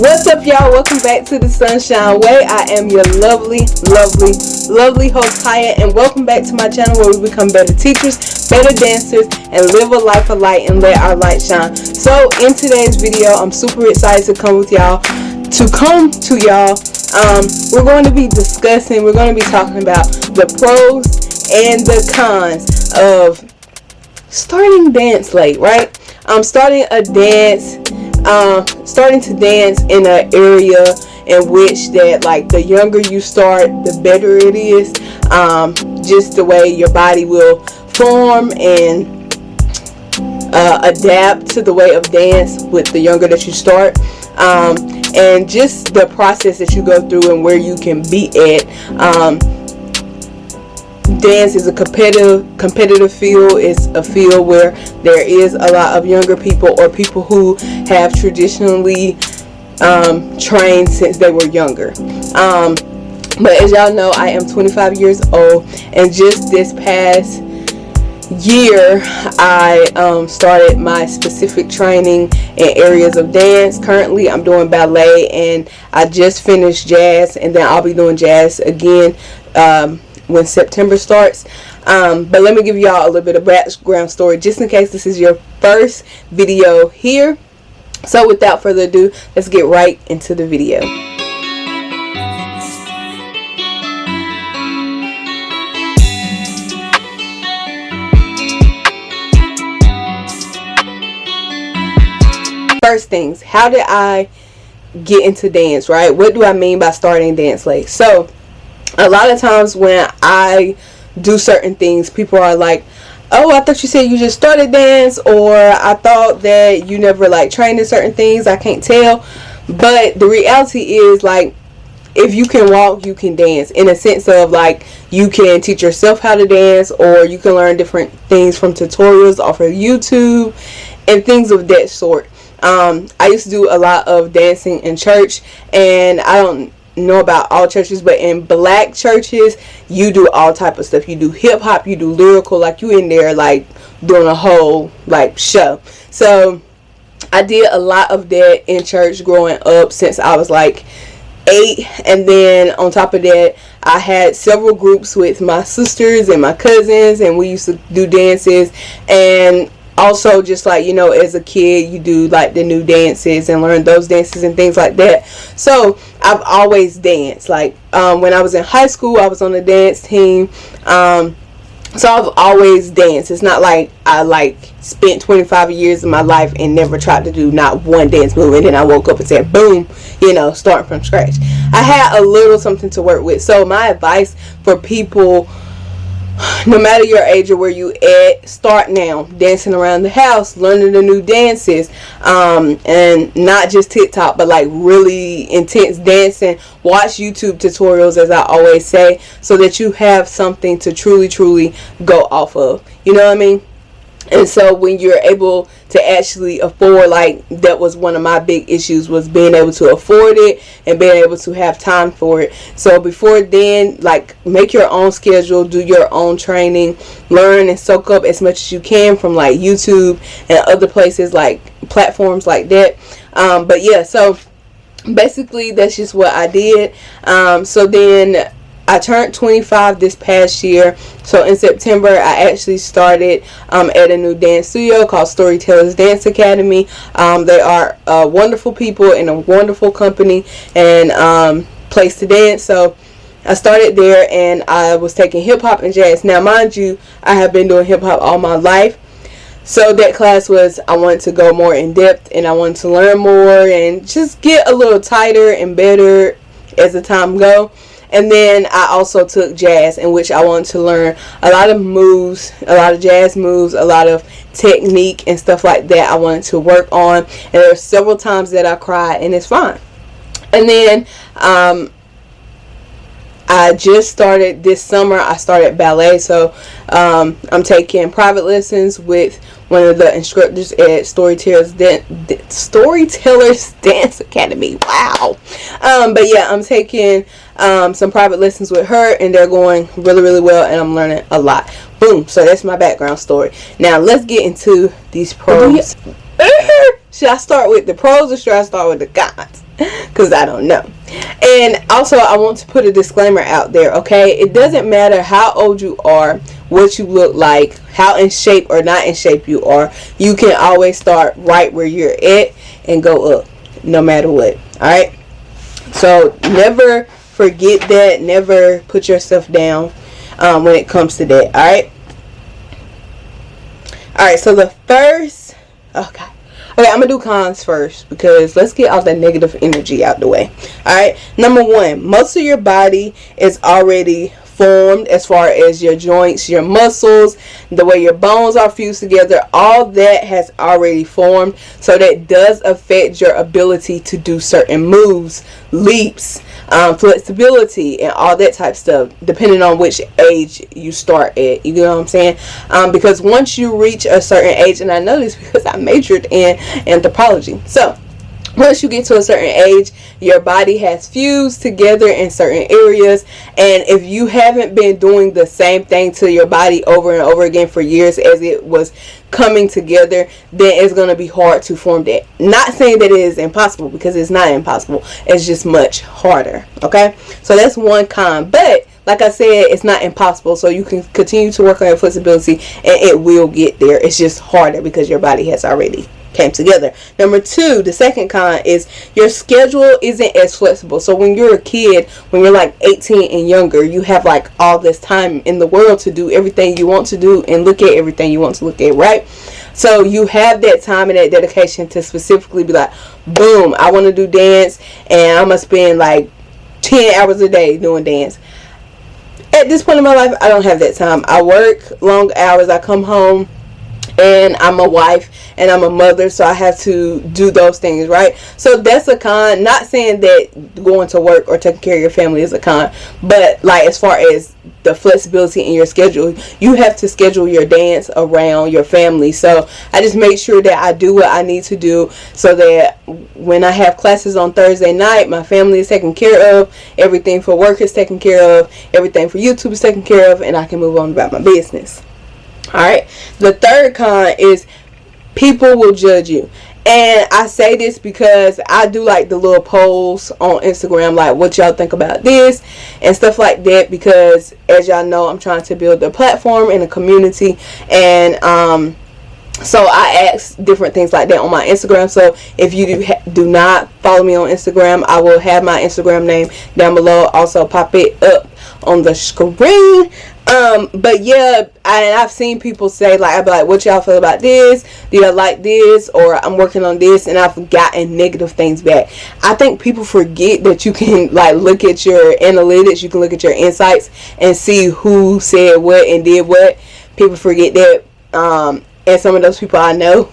What's up, y'all? Welcome back to the Sunshine Way. I am your lovely host, Chiya, and welcome back to my channel where we become better teachers, better dancers, and live a life of light and let our light shine. So in today's video, I'm super excited to come to y'all. We're going to be discussing, we're going to be talking about the pros and the cons of starting dance late, right? Starting to dance in an area in which that, like, the younger you start, the better it is. Just the way your body will form and adapt to the way of dance with the younger that you start. And just the process that you go through and where you can be at. Dance is a competitive field. It's a field where there is a lot of younger people or people who have traditionally trained since they were younger. But as y'all know, I am 25 years old, and just this past year I started my specific training in areas of dance. Currently I'm doing ballet, and I just finished jazz, and then I'll be doing jazz again when September starts. But let me give y'all a little bit of background story just in case this is your first video here. So without further ado, let's get right into the video. First things, how did I get into dance, right? What do I mean by starting dance late? So a lot of times when I do certain things, people are like, oh, I thought you said you just started dance, or I thought that you never like trained in certain things. I can't tell. But the reality is, like, if you can walk, you can dance, in a sense of, like, you can teach yourself how to dance, or you can learn different things from tutorials off of YouTube and things of that sort. I used to do a lot of dancing in church, and I don't know about all churches, but in black churches you do all type of stuff. You do hip hop, you do lyrical, like you in there like doing a whole like show. So I did a lot of that in church growing up since I was like 8, and then on top of that I had several groups with my sisters and my cousins, and we used to do dances. And also, just like, you know, as a kid, you do like the new dances and learn those dances and things like that. So I've always danced. Like when I was in high school, I was on the dance team. So I've always danced. It's not like I like spent 25 years of my life and never tried to do not one dance move, and then I woke up and said, boom, you know, starting from scratch. I had a little something to work with. So my advice for people, no matter your age or where you at, start now. Dancing around the house, learning the new dances, and not just TikTok, but like really intense dancing. Watch YouTube tutorials, as I always say, so that you have something to truly go off of. You know what I mean? And so when you're able to actually afford, like, that was one of my big issues, was being able to afford it and being able to have time for it. So before then, like, make your own schedule, do your own training, learn and soak up as much as you can from like YouTube and other places, like platforms like that. But yeah, so basically that's just what I did. So then I turned 25 this past year. So in September, I actually started at a new dance studio called Storytellers Dance Academy. They are wonderful people and a wonderful company and place to dance. So I started there, and I was taking hip hop and jazz. Now, mind you, I have been doing hip hop all my life. So that class was, I wanted to go more in depth, and I wanted to learn more and just get a little tighter and better as the time go. And then I also took jazz, in which I wanted to learn a lot of moves, a lot of jazz moves, a lot of technique and stuff like that I wanted to work on. And there were several times that I cried, and it's fine. And then I just started this summer, I started ballet. So I'm taking private lessons with one of the instructors at Storytellers Dance Academy. Wow. But yeah, I'm taking some private lessons with her, and they're going really well, and I'm learning a lot. Boom. So that's my background story. Now let's get into these pros. should I start with the pros or should I start with the cons? Because I don't know. And also, I want to put a disclaimer out there, okay? It doesn't matter how old you are, what you look like, how in shape or not in shape you are. You can always start right where you're at and go up, no matter what. Alright? So, never forget that. Never put yourself down when it comes to that. Alright? Alright, so the first... Okay, I'm gonna do cons first because let's get all that negative energy out the way. Alright, number one, most of your body is already formed as far as your joints, your muscles, the way your bones are fused together. All that has already formed, so that does affect your ability to do certain moves, leaps, flexibility, and all that type of stuff, depending on which age you start at. You know what I'm saying? Because once you reach a certain age, and I know this because I majored in anthropology, so once you get to a certain age, your body has fused together in certain areas, and if you haven't been doing the same thing to your body over and over again for years as it was coming together, then it's going to be hard to form that. Not saying that it is impossible, because it's not impossible. It's just much harder. Okay, so that's one con, but like I said, it's not impossible, so you can continue to work on your flexibility and it will get there. It's just harder because your body has already came together. Number two, the second con is your schedule isn't as flexible. So when you're a kid, when you're like 18 and younger, you have like all this time in the world to do everything you want to do and look at everything you want to look at, right? So you have that time and that dedication to specifically be like, boom, I want to do dance and I'm gonna spend like 10 hours a day doing dance. At this point in my life, I don't have that time. I work long hours, I come home, and I'm a wife and I'm a mother, so I have to do those things, right? So that's a con. Not saying that going to work or taking care of your family is a con, but like as far as the flexibility in your schedule, you have to schedule your dance around your family. So I just make sure that I do what I need to do so that when I have classes on Thursday night, my family is taken care of, everything for work is taken care of, everything for YouTube is taken care of, and I can move on about my business. Alright, the third con is people will judge you. And I say this because I do like the little polls on Instagram, like what y'all think about this and stuff like that, because as y'all know, I'm trying to build a platform and a community, and so I ask different things like that on my Instagram. So if you do not follow me on Instagram, I will have my Instagram name down below, also pop it up on the screen. But yeah, I've seen people say, like, I'd be like, what y'all feel about this? Do y'all like this? Or I'm working on this, and I've gotten negative things back. I think people forget that you can, like, look at your analytics, you can look at your insights and see who said what and did what. People forget that, and some of those people I know.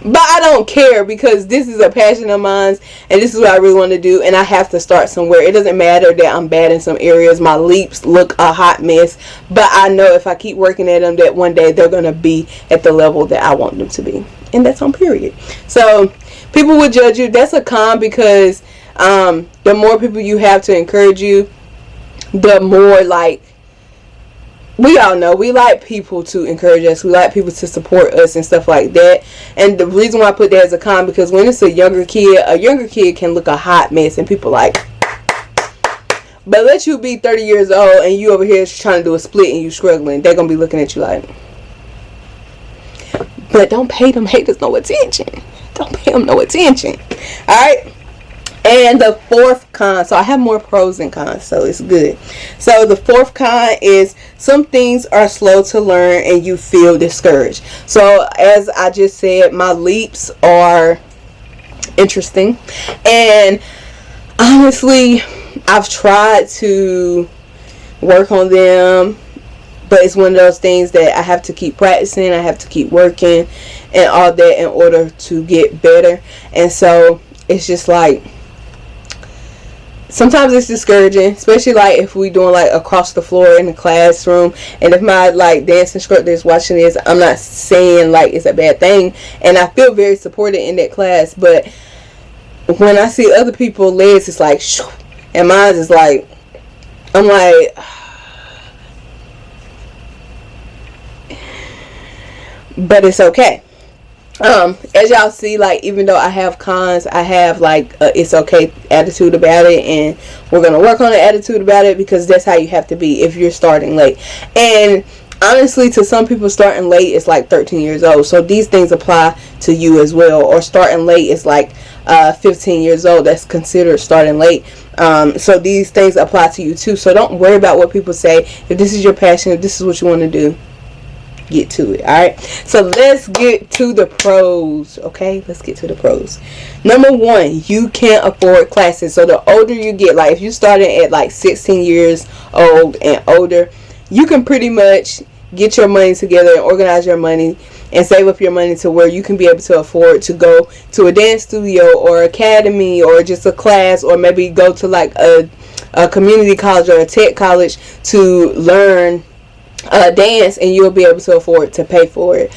But I don't care, because this is a passion of mine and this is what I really want to do, and I have to start somewhere. It doesn't matter that I'm bad in some areas, my leaps look a hot mess, but I know if I keep working at them that one day they're going to be at the level that I want them to be, and that's on period. So people will judge you. That's a con, because the more people you have to encourage you, the more, like, we all know we like people to encourage us, we like people to support us and stuff like that. And the reason why I put that as a con, because when it's a younger kid can look a hot mess and people like, but let you be 30 years old and you over here trying to do a split and you struggling, they're gonna be looking at you like, but don't pay them haters no attention. Don't pay them no attention. Alright. And the fourth con, so I have more pros than cons, so it's good. So the fourth con is some things are slow to learn and you feel discouraged. So as I just said, my leaps are interesting, and honestly, I've tried to work on them, but it's one of those things that I have to keep practicing, I have to keep working and all that in order to get better. And so it's just like, sometimes it's discouraging, especially like if we doing like across the floor in the classroom, and if my like dance instructor is watching this, I'm not saying like it's a bad thing, and I feel very supported in that class, but when I see other people's legs, it's like shoo, and mine is like, I'm like, but it's okay. As y'all see, like, even though I have cons, I have like it's okay attitude about it, and we're gonna work on the attitude about it, because that's how you have to be if you're starting late. And honestly, to some people, starting late is like 13 years old, so these things apply to you as well. Or starting late is like 15 years old, that's considered starting late. So these things apply to you too, so don't worry about what people say. If this is your passion, if this is what you want to do, get to it. Alright, so let's get to the pros. Okay, let's get to the pros. Number one, you can't afford classes. So the older you get, like if you started at like 16 years old and older, you can pretty much get your money together and organize your money and save up your money to where you can be able to afford to go to a dance studio or academy or just a class, or maybe go to like a community college or a tech college to learn dance, and you'll be able to afford to pay for it.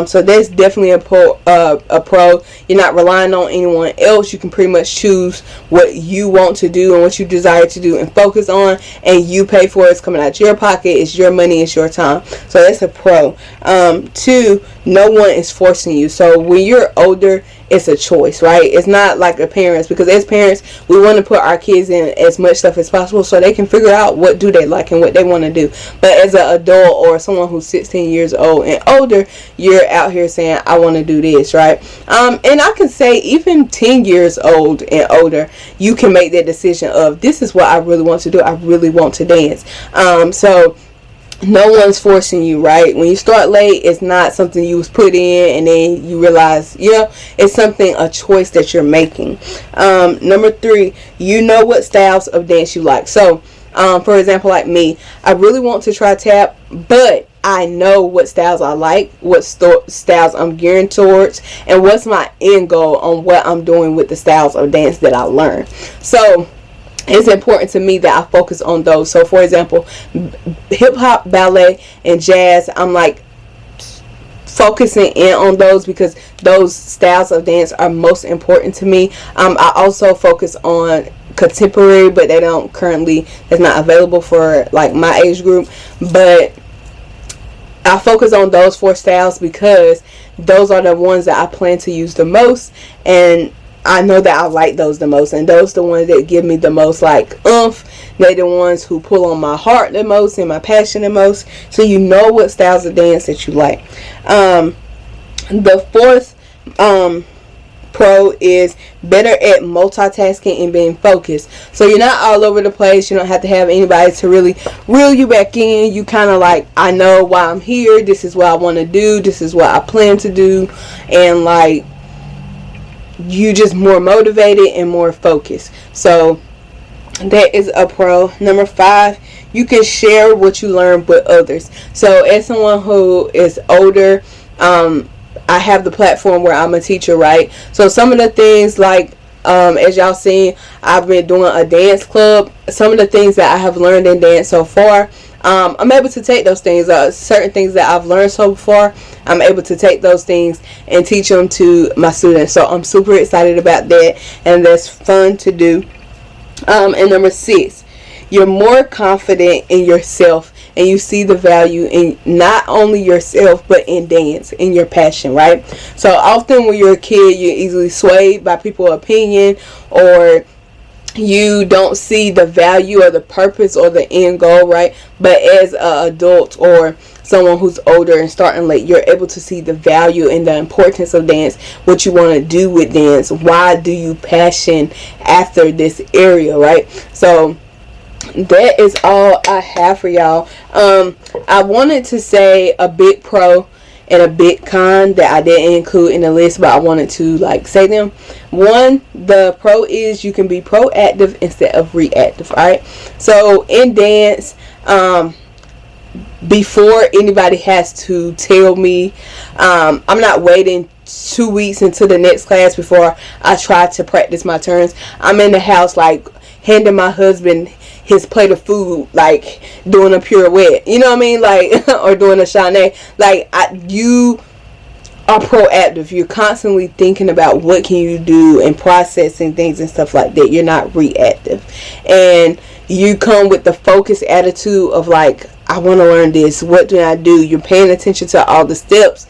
So that's definitely a pro. You're not relying on anyone else. You can pretty much choose what you want to do and what you desire to do and focus on, and you pay for it. It's coming out your pocket. It's your money. It's your time. So that's a pro. Two, no one is forcing you. So when you're older, it's a choice, right? It's not like the parents, because as parents, we want to put our kids in as much stuff as possible so they can figure out what do they like and what they want to do. But as an adult or someone who's 16 years old and older, you're out here saying, I want to do this, right? And I can say even 10 years old and older, you can make that decision of, this is what I really want to do. I really want to dance. So no one's forcing you, right? When you start late, it's not something you was put in and then you realize, it's something, a choice that you're making. Number three, you know what styles of dance you like. So, for example, like me, I really want to try tap, but I know what styles I like, what styles I'm gearing towards, and what's my end goal on what I'm doing with the styles of dance that I learn. So it's important to me that I focus on those. So for example, hip hop, ballet, and jazz, I'm like focusing in on those because those styles of dance are most important to me. I also focus on contemporary, but they don't currently, it's not available for like my age group, but I focus on those four styles because those are the ones that I plan to use the most, and I know that I like those the most, and those the ones that give me the most like oomph. They're the ones who pull on my heart the most and my passion the most. So you know what styles of dance that you like. The fourth pro is better at multitasking and being focused. So you're not all over the place. You don't have to have anybody to really reel you back in. You kind of like, I know why I'm here. This is what I want to do. This is what I plan to do. And like, you just more motivated and more focused. So that is a pro. Number 5, you can share what you learn with others. So as someone who is older, I have the platform where I'm a teacher, right? So some of the things like, as y'all seen, I've been doing a dance club. Some of the things that I have learned in dance so far, I'm able to take those things, certain things that I've learned so far, I'm able to take those things and teach them to my students. So I'm super excited about that, and that's fun to do. And number 6, you're more confident in yourself, and you see the value in not only yourself but in dance, in your passion, right? So often when you're a kid, you're easily swayed by people's opinion, or you don't see the value or the purpose or the end goal, right? But as an adult or someone who's older and starting late, you're able to see the value and the importance of dance, what you want to do with dance, why do you passion after this area, right? So that is all I have for y'all. I wanted to say a big pro and a big con that I didn't include in the list, but I wanted to like say them. One, the pro is you can be proactive instead of reactive. All right, so in dance, before anybody has to tell me, I'm not waiting 2 weeks into the next class before I try to practice my turns. I'm in the house like handing my husband his plate of food, like doing a pirouette, you know what I mean, like or doing a chané. Like you are proactive. You're constantly thinking about what can you do and processing things and stuff like that. You're not reactive, and you come with the focused attitude of like, I want to learn this. What do I do? You're paying attention to all the steps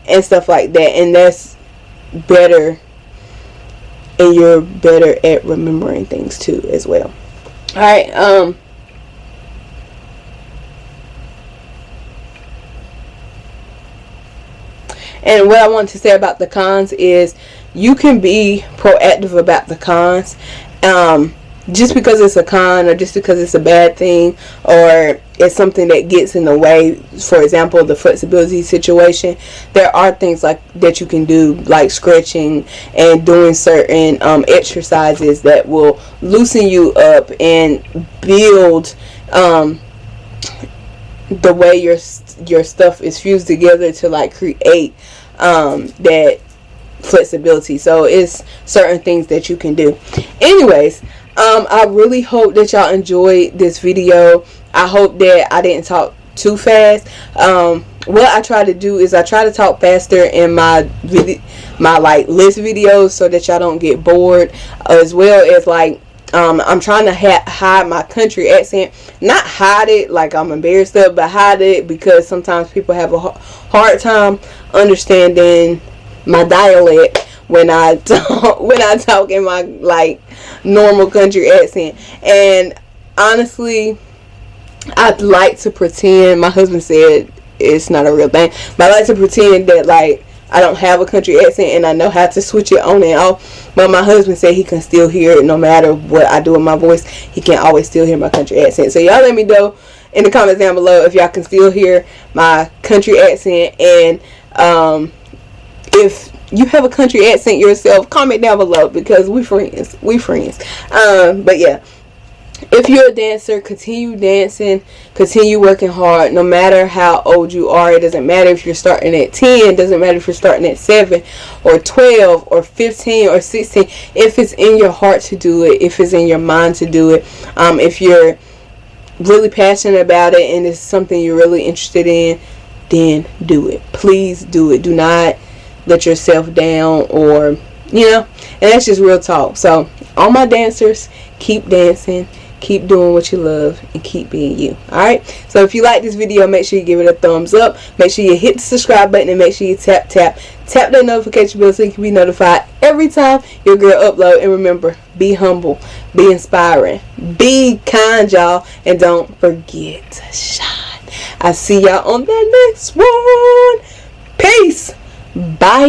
and stuff like that, and that's better, and you're better at remembering things too as well. All right. And what I want to say about the cons is you can be proactive about the cons. Just because it's a con, or just because it's a bad thing, or it's something that gets in the way, for example, the flexibility situation, there are things like that you can do, like stretching and doing certain exercises that will loosen you up and build the way your stuff is fused together to like create that flexibility. So it's certain things that you can do. Anyways, I really hope that y'all enjoyed this video. I hope that I didn't talk too fast. What I try to do is I try to talk faster in my like list videos, so that y'all don't get bored, as well as like I'm trying to hide my country accent. Not hide it like I'm embarrassed of, but hide it because sometimes people have a hard time understanding my dialect when I talk in my like normal country accent. And honestly, I'd like to pretend, my husband said it's not a real thing, but I like to pretend that like I don't have a country accent and I know how to switch it on and off. But my husband said he can still hear it no matter what I do with my voice. He can always still hear my country accent. So y'all let me know in the comments down below if y'all can still hear my country accent, and if you have a country accent yourself, comment down below, because we friends. But yeah, if you're a dancer, continue dancing, continue working hard, no matter how old you are. It doesn't matter if you're starting at 10, it doesn't matter if you're starting at 7 or 12 or 15 or 16. If it's in your heart to do it, if it's in your mind to do it, if you're really passionate about it and it's something you're really interested in, then do it. Please do it. Do not let yourself down, or and that's just real talk. So all my dancers, keep dancing, keep doing what you love, and keep being you. Alright, so if you like this video, make sure you give it a thumbs up, make sure you hit the subscribe button, and make sure you tap that notification bell so you can be notified every time your girl upload. And remember, be humble, be inspiring, be kind, y'all, and don't forget to shine. I'll see y'all on the next one. Peace. Bye.